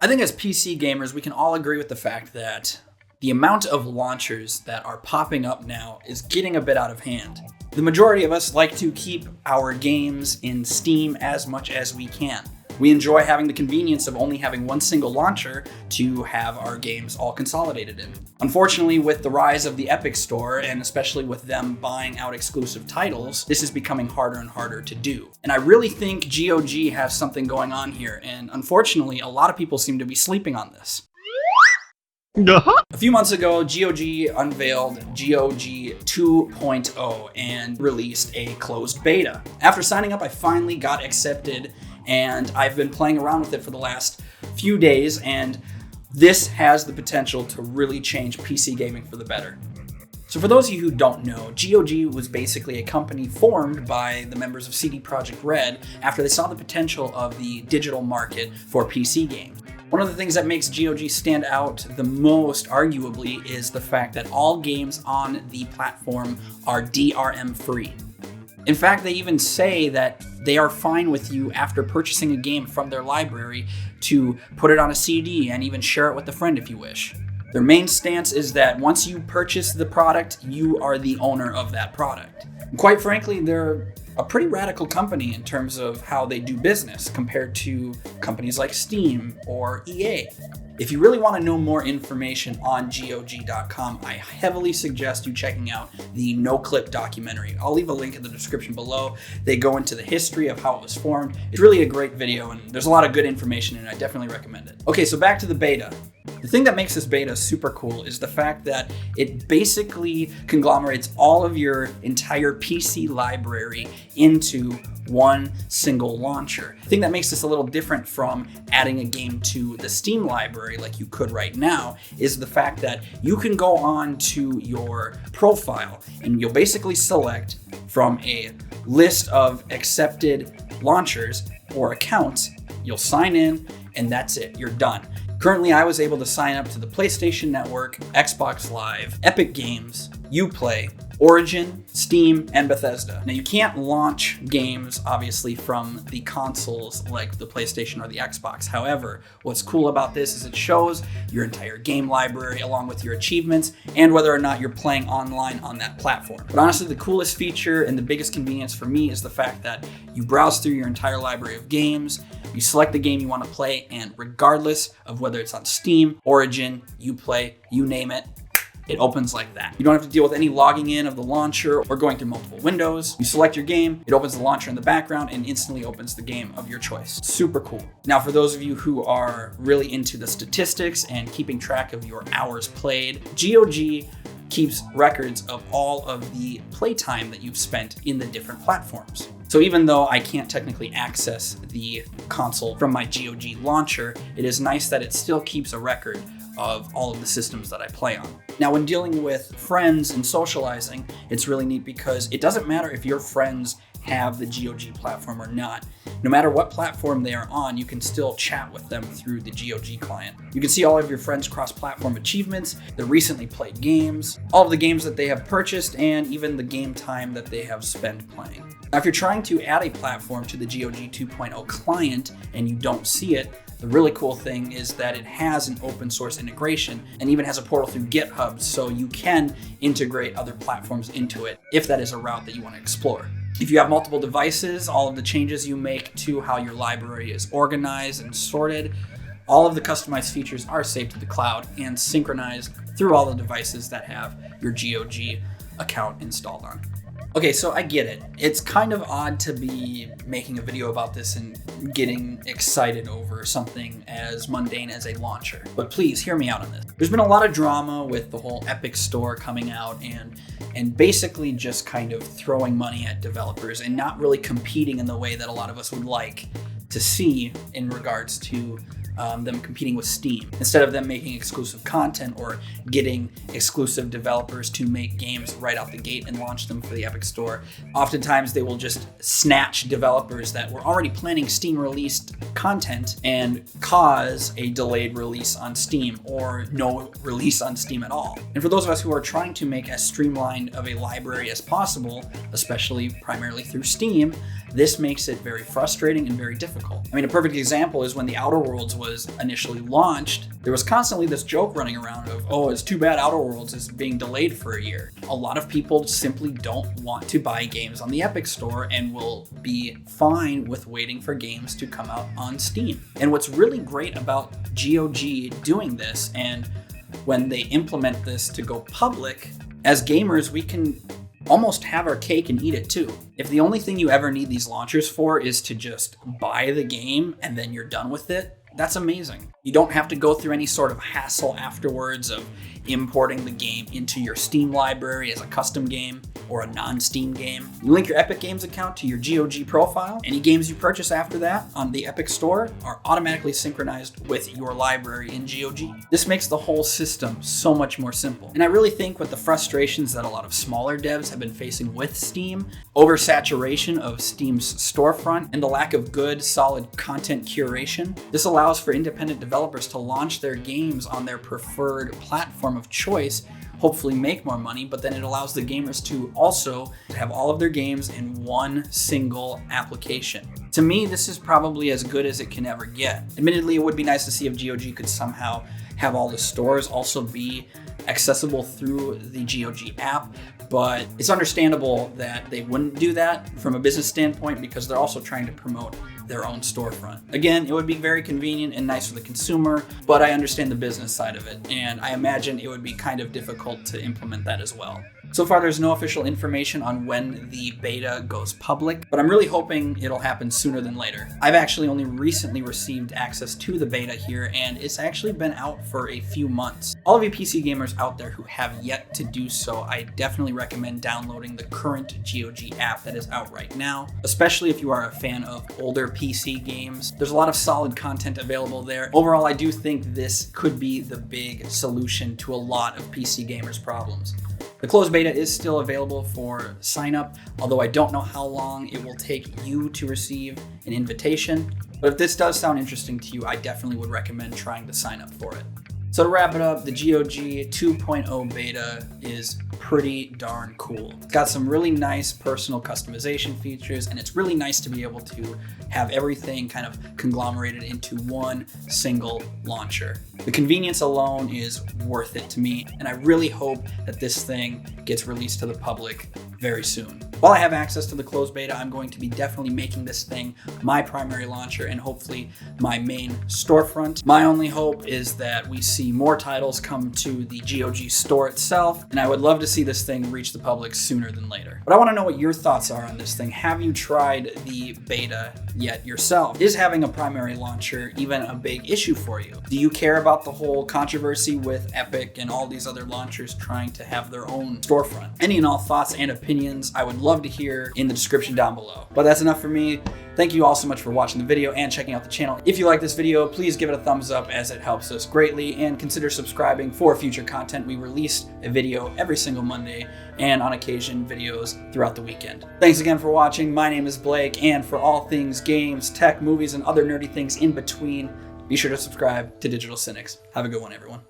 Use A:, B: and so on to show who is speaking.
A: I think as PC gamers, we can all agree with the fact that the amount of launchers that are popping up now is getting a bit out of hand. The majority of us like to keep our games in Steam as much as we can. We enjoy having the convenience of only having one single launcher to have our games all consolidated in. Unfortunately, with the rise of the Epic Store, and especially with them buying out exclusive titles, this is becoming harder and harder to do. And I really think GOG has something going on here, and unfortunately, a lot of people seem to be sleeping on this. A few months ago, GOG unveiled GOG 2.0 and released a closed beta. After signing up, I finally got accepted, and I've been playing around with it for the last few days, and this has the potential to really change PC gaming for the better. So for those of you who don't know, GOG was basically a company formed by the members of CD Projekt Red after they saw the potential of the digital market for PC games. One of the things that makes GOG stand out the most, arguably, is the fact that all games on the platform are DRM free. In fact, they even say that they are fine with you after purchasing a game from their library to put it on a CD and even share it with a friend if you wish. Their main stance is that once you purchase the product, you are the owner of that product. And quite frankly, they're a pretty radical company in terms of how they do business compared to companies like Steam or EA. If you really want to know more information on GOG.com, I heavily suggest you checking out the NoClip documentary. I'll leave a link in the description below. They go into the history of how it was formed. It's really a great video, and there's a lot of good information, and I definitely recommend it. Okay, so back to the beta. The thing that makes this beta super cool is the fact that it basically conglomerates all of your entire PC library into one single launcher. The thing that makes this a little different from adding a game to the Steam library like you could right now is the fact that you can go on to your profile and you'll basically select from a list of accepted launchers or accounts. You'll sign in and that's it, you're done. Currently, I was able to sign up to the PlayStation Network, Xbox Live, Epic Games, Uplay, Origin, Steam, and Bethesda. Now, you can't launch games, obviously, from the consoles like the PlayStation or the Xbox. However, what's cool about this is it shows your entire game library along with your achievements and whether or not you're playing online on that platform. But honestly, the coolest feature and the biggest convenience for me is the fact that you browse through your entire library of games, you select the game you want to play, and regardless of whether it's on Steam, Origin, Uplay, you name it, it opens like that. You don't have to deal with any logging in of the launcher or going through multiple windows. You select your game, it opens the launcher in the background and instantly opens the game of your choice. Super cool. Now, for those of you who are really into the statistics and keeping track of your hours played, GOG keeps records of all of the playtime that you've spent in the different platforms. So even though I can't technically access the console from my GOG launcher, it is nice that it still keeps a record of all of the systems that I play on. Now, when dealing with friends and socializing, it's really neat because it doesn't matter if your friends have the GOG platform or not. No matter what platform they are on, you can still chat with them through the GOG client. You can see all of your friends' cross-platform achievements, their recently played games, all of the games that they have purchased, and even the game time that they have spent playing. Now, if you're trying to add a platform to the GOG 2.0 client and you don't see it, the really cool thing is that it has an open source integration and even has a portal through GitHub, so you can integrate other platforms into it if that is a route that you want to explore. If you have multiple devices, all of the changes you make to how your library is organized and sorted, all of the customized features are saved to the cloud and synchronized through all the devices that have your GOG account installed on. Okay, so I get it. It's kind of odd to be making a video about this and getting excited over something as mundane as a launcher. But please hear me out on this. There's been a lot of drama with the whole Epic Store coming out and basically just kind of throwing money at developers and not really competing in the way that a lot of us would like to see in regards to them competing with Steam. Instead of them making exclusive content or getting exclusive developers to make games right out the gate and launch them for the Epic Store, oftentimes they will just snatch developers that were already planning Steam released content and cause a delayed release on Steam or no release on Steam at all. And for those of us who are trying to make as streamlined of a library as possible, especially primarily through Steam, This makes it very frustrating and very difficult. I mean, a perfect example is when the Outer Worlds was initially launched, there was constantly this joke running around of, oh, it's too bad Outer Worlds is being delayed for a year. A lot of people simply don't want to buy games on the Epic Store and will be fine with waiting for games to come out on Steam. And what's really great about GOG doing this, and when they implement this to go public, as gamers, we can almost have our cake and eat it too. If the only thing you ever need these launchers for is to just buy the game and then you're done with it, that's amazing. You don't have to go through any sort of hassle afterwards of importing the game into your Steam library as a custom game or a non-Steam game. You link your Epic Games account to your GOG profile. Any games you purchase after that on the Epic Store are automatically synchronized with your library in GOG. This makes the whole system so much more simple. And I really think with the frustrations that a lot of smaller devs have been facing with Steam, oversaturation of Steam's storefront, and the lack of good, solid content curation, this allows for independent developers to launch their games on their preferred platform of choice, hopefully make more money, but then it allows the gamers to also have all of their games in one single application. To me, this is probably as good as it can ever get. Admittedly, it would be nice to see if GOG could somehow have all the stores also be accessible through the GOG app, but it's understandable that they wouldn't do that from a business standpoint because they're also trying to promote their own storefront. Again, it would be very convenient and nice for the consumer, but I understand the business side of it, and I imagine it would be kind of difficult to implement that as well. So far, there's no official information on when the beta goes public, but I'm really hoping it'll happen sooner than later. I've actually only recently received access to the beta here, and it's actually been out for a few months. All of you PC gamers out there who have yet to do so, I definitely recommend downloading the current GOG app that is out right now, especially if you are a fan of older PC games. There's a lot of solid content available there. Overall, I do think this could be the big solution to a lot of PC gamers' problems. The closed beta is still available for sign up, although I don't know how long it will take you to receive an invitation. But if this does sound interesting to you, I definitely would recommend trying to sign up for it. So to wrap it up, the GOG 2.0 beta is pretty darn cool. It's got some really nice personal customization features, and it's really nice to be able to have everything kind of conglomerated into one single launcher. The convenience alone is worth it to me, and I really hope that this thing gets released to the public very soon. While I have access to the closed beta, I'm going to be definitely making this thing my primary launcher and hopefully my main storefront. My only hope is that we see more titles come to the GOG store itself, and I would love to see this thing reach the public sooner than later. But I want to know what your thoughts are on this thing. Have you tried the beta yet yourself? Is having a primary launcher even a big issue for you? Do you care about the whole controversy with Epic and all these other launchers trying to have their own storefront? Any and all thoughts and opinions I would love to hear in the description down below. But that's enough for me. Thank you all so much for watching the video and checking out the channel. If you like this video, please give it a thumbs up as it helps us greatly, and consider subscribing for future content. We release a video every single Monday and on occasion videos throughout the weekend. Thanks again for watching. My name is Blake, and for all things games, tech, movies, and other nerdy things in between, be sure to subscribe to Digital Cynics. Have a good one, everyone.